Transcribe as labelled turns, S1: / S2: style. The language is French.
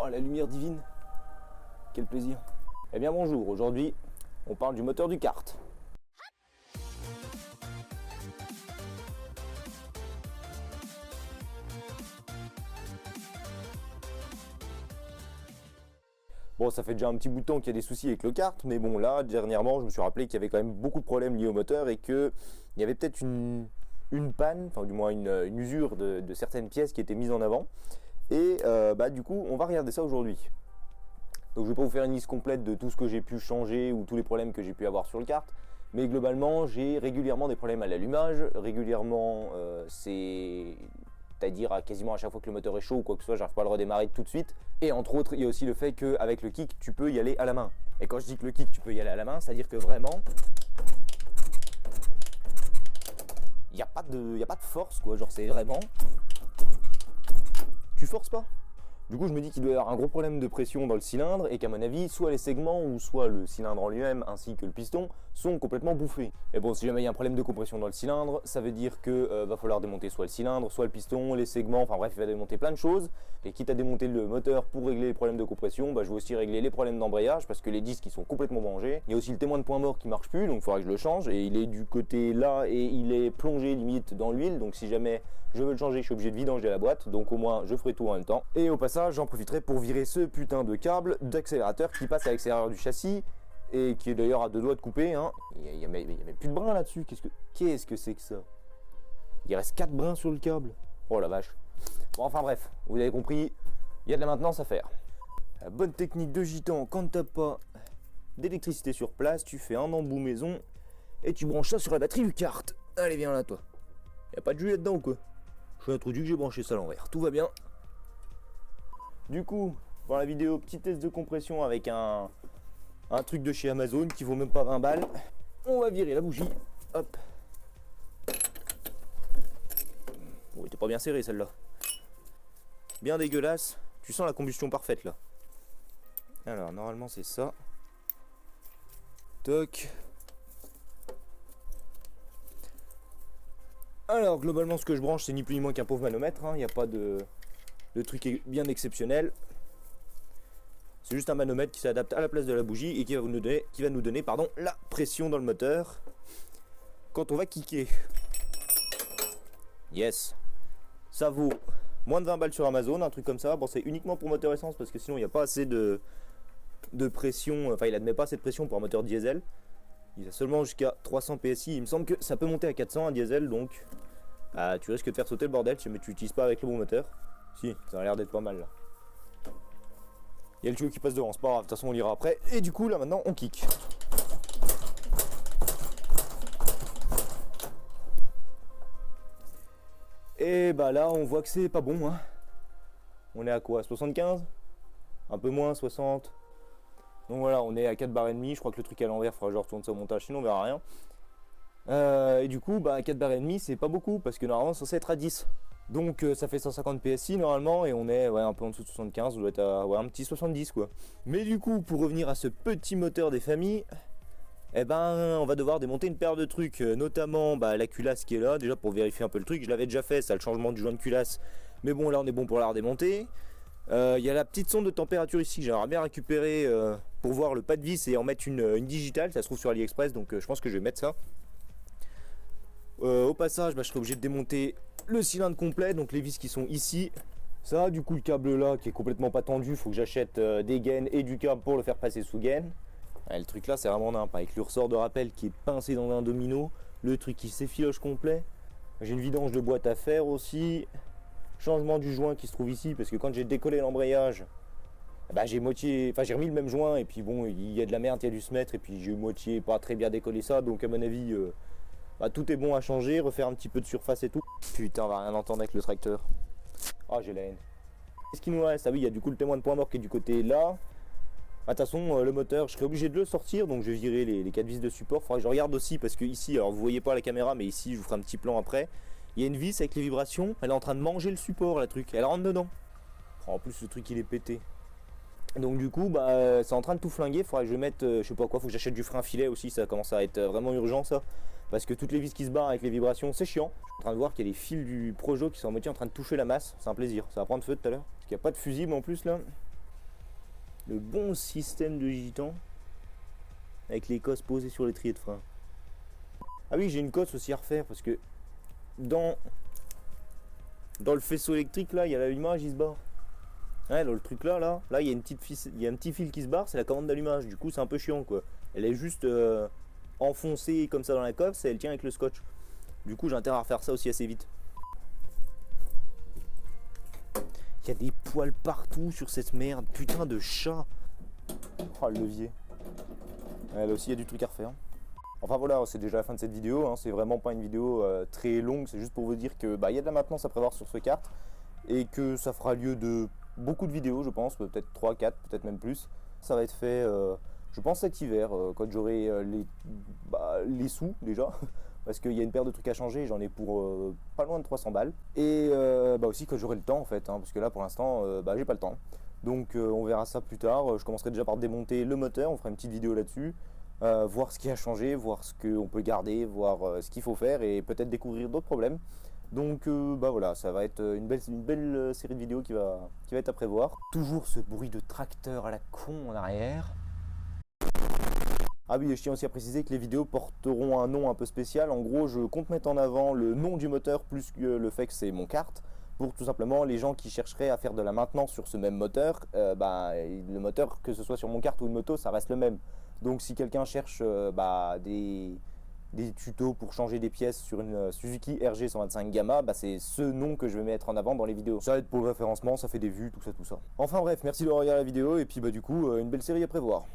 S1: Oh, la lumière divine. Quel plaisir. Eh bien bonjour, aujourd'hui on parle du moteur du kart. Bon, ça fait déjà un petit bout de temps qu'il y a des soucis avec le kart, mais bon là, dernièrement, je me suis rappelé qu'il y avait quand même beaucoup de problèmes liés au moteur et qu'il y avait peut-être une panne, enfin du moins une usure de certaines pièces qui étaient mises en avant. Et du coup, on va regarder ça aujourd'hui. Donc je ne vais pas vous faire une liste complète de tout ce que j'ai pu changer ou tous les problèmes que j'ai pu avoir sur le kart, mais globalement j'ai régulièrement des problèmes à l'allumage, régulièrement c'est-à-dire quasiment à chaque fois que le moteur est chaud ou quoi que ce soit, j'arrive pas à le redémarrer tout de suite. Et entre autres, il y a aussi le fait qu'avec le kick, tu peux y aller à la main. Et quand je dis que le kick, tu peux y aller à la main, c'est-à-dire que vraiment, il n'y a pas de force quoi, genre c'est vraiment, tu forces pas. Du coup, je me dis qu'il doit y avoir un gros problème de pression dans le cylindre et qu'à mon avis, soit les segments ou soit le cylindre en lui-même ainsi que le piston sont complètement bouffés. Et bon, si jamais il y a un problème de compression dans le cylindre, ça veut dire que va falloir démonter soit le cylindre, soit le piston, les segments, enfin bref, il va démonter plein de choses. Et quitte à démonter le moteur pour régler les problèmes de compression, je vais aussi régler les problèmes d'embrayage parce que les disques ils sont complètement mangés. Il y a aussi le témoin de point mort qui marche plus, donc il faudra que je le change. Et il est du côté là et il est plongé limite dans l'huile, donc si jamais je veux le changer, je suis obligé de vidanger la boîte, donc au moins je ferai tout en même temps. Et au passage, j'en profiterai pour virer ce putain de câble d'accélérateur qui passe à l'extérieur du châssis et qui est d'ailleurs à deux doigts de couper. Hein. Il y a même plus de brins là-dessus. Qu'est-ce que c'est que ça? Il reste 4 brins sur le câble. Oh la vache. Bon, enfin bref, vous avez compris, il y a de la maintenance à faire. La bonne technique de gitan, quand t'as pas d'électricité sur place, tu fais un embout maison et tu branches ça sur la batterie du kart. Allez, viens là, toi. Y a pas de jus là-dedans ou quoi? Je suis introduit que j'ai branché ça à l'envers. Tout va bien. Du coup, pour la vidéo, petit test de compression avec un truc de chez Amazon qui vaut même pas 20 balles. On va virer la bougie. Hop. Oh, elle était pas bien serrée celle-là. Bien dégueulasse. Tu sens la combustion parfaite là. Alors, normalement c'est ça. Toc. Alors, globalement, ce que je branche, c'est ni plus ni moins qu'un pauvre manomètre. Il n'y a pas de truc bien exceptionnel. C'est juste un manomètre qui s'adapte à la place de la bougie et qui va nous donner la pression dans le moteur quand on va kicker. Yes. Ça vaut moins de 20 balles sur Amazon, un truc comme ça. Bon, c'est uniquement pour moteur essence parce que sinon, il n'y a pas assez de pression. Enfin, il admet pas assez de pression pour un moteur diesel. Il a seulement jusqu'à 300 PSI. Il me semble que ça peut monter à 400 un diesel, donc tu risques de faire sauter le bordel si tu n'utilises pas avec le bon moteur. Si, ça a l'air d'être pas mal là. Il y a le tuyau qui passe devant, c'est pas grave, de toute façon on l'ira après. Et du coup là maintenant on kick. Et là on voit que c'est pas bon. Hein. On est à quoi, 75? Un peu moins, 60. Donc voilà, on est à 4 barres et demi. Je crois que le truc à l'envers, il faudra que je retourne ça au montage, sinon on verra rien. Et du coup, 4 barres et demi, c'est pas beaucoup parce que normalement, c'est censé être à 10. Donc ça fait 150 PSI normalement et on est un peu en dessous de 75, on doit être à un petit 70 quoi. Mais du coup, pour revenir à ce petit moteur des familles, on va devoir démonter une paire de trucs, notamment la culasse qui est là, déjà pour vérifier un peu le truc. Je l'avais déjà fait, ça, le changement du joint de culasse. Mais bon, là on est bon pour la redémonter. Il y a la petite sonde de température ici que j'aimerais bien récupérer pour voir le pas de vis et en mettre une digitale. Ça se trouve sur AliExpress, donc je pense que je vais mettre ça. Au passage, je serai obligé de démonter le cylindre complet, donc les vis qui sont ici. Ça, du coup, le câble là qui est complètement pas tendu, il faut que j'achète des gaines et du câble pour le faire passer sous gaine. Le truc là, c'est vraiment nimp, avec le ressort de rappel qui est pincé dans un domino, le truc qui s'effiloche complet. J'ai une vidange de boîte à faire aussi. Changement du joint qui se trouve ici, parce que quand j'ai décollé l'embrayage, j'ai remis le même joint et puis bon, il y a de la merde qui a dû se mettre et puis j'ai moitié pas très bien décollé ça, donc à mon avis tout est bon à changer, refaire un petit peu de surface et tout. Putain, on va rien entendre avec le tracteur. Ah, j'ai la haine. Qu'est-ce qu'il nous reste? Ah oui, il y a du coup le témoin de point mort qui est du côté là. De toute façon, le moteur, je serai obligé de le sortir, donc je vais virer les 4 vis de support. Faudra que je regarde aussi parce que ici, alors vous voyez pas la caméra, mais ici je vous ferai un petit plan après. Il y a une vis avec les vibrations, elle est en train de manger le support, la truc, elle rentre dedans. En plus, le truc il est pété. Donc du coup, c'est en train de tout flinguer. Faudra que je mette, je sais pas quoi, faut que j'achète du frein filet aussi, ça commence à être vraiment urgent ça. Parce que toutes les vis qui se barrent avec les vibrations, c'est chiant. Je suis en train de voir qu'il y a les fils du Projo qui sont à moitié en train de toucher la masse. C'est un plaisir, ça va prendre feu tout à l'heure. Parce qu'il n'y a pas de fusible en plus là. Le bon système de gitan. Avec les cosses posées sur l'étrier de frein. Ah oui, j'ai une cosse aussi à refaire parce que dans le faisceau électrique là, il y a l'allumage, il se barre. Ouais, dans le truc là, il y a un petit fil qui se barre, c'est la commande d'allumage. Du coup, c'est un peu chiant quoi. Elle est juste enfoncée comme ça dans la cosse et elle tient avec le scotch. Du coup, j'ai intérêt à refaire ça aussi assez vite. Il y a des poils partout sur cette merde, putain de chat. Oh le levier. Ouais, là aussi, il y a du truc à refaire. Enfin voilà, c'est déjà la fin de cette vidéo, hein. C'est vraiment pas une vidéo très longue, c'est juste pour vous dire que y a de la maintenance à prévoir sur ce kart et que ça fera lieu de beaucoup de vidéos, je pense, peut-être 3, 4, peut-être même plus. Ça va être fait, je pense, cet hiver, quand j'aurai les sous déjà, parce qu'il y a une paire de trucs à changer, j'en ai pour pas loin de 300 balles. Et aussi quand j'aurai le temps en fait, hein, parce que là pour l'instant, j'ai pas le temps. Donc on verra ça plus tard. Je commencerai déjà par démonter le moteur, on fera une petite vidéo là-dessus. Voir ce qui a changé, voir ce qu'on peut garder, voir ce qu'il faut faire et peut-être découvrir d'autres problèmes. Donc voilà, ça va être une belle série de vidéos qui va être à prévoir. Toujours ce bruit de tracteur à la con en arrière. Ah oui, et je tiens aussi à préciser que les vidéos porteront un nom un peu spécial. En gros, je compte mettre en avant le nom du moteur plus que le fait que c'est mon kart. Pour tout simplement les gens qui chercheraient à faire de la maintenance sur ce même moteur, le moteur, que ce soit sur mon kart ou une moto, ça reste le même. Donc si quelqu'un cherche des tutos pour changer des pièces sur une Suzuki RG 125 Gamma, c'est ce nom que je vais mettre en avant dans les vidéos. Ça aide pour le référencement, ça fait des vues, tout ça. Enfin bref, merci d'avoir regardé la vidéo et puis du coup, une belle série à prévoir.